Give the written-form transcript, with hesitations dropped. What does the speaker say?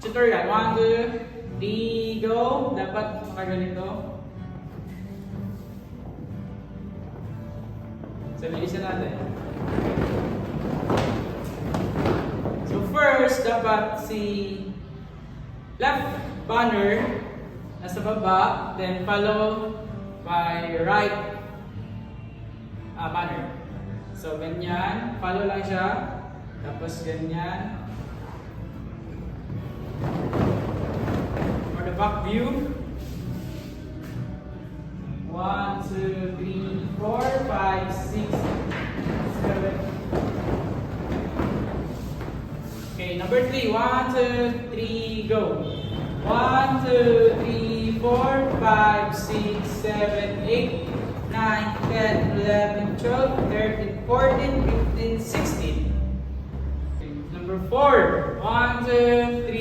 tutorial. 1, 2, 3, go. Dapat makaganito. So, bilisan natin. So, first, dapat si left banner nasa baba, then follow by right banner. So, ganyan. Follow lang siya. Tapos, ganyan. For the back view. 1, 2, 3, 4, 5, 6, 7. Okay, number 3. 1, 2, 3, go. 1, 2, 3, 4, 5, 6, 7, 8, 9, 10, 11, 12, 13, 14, 15, 16. Number 4. 1, 2, 3.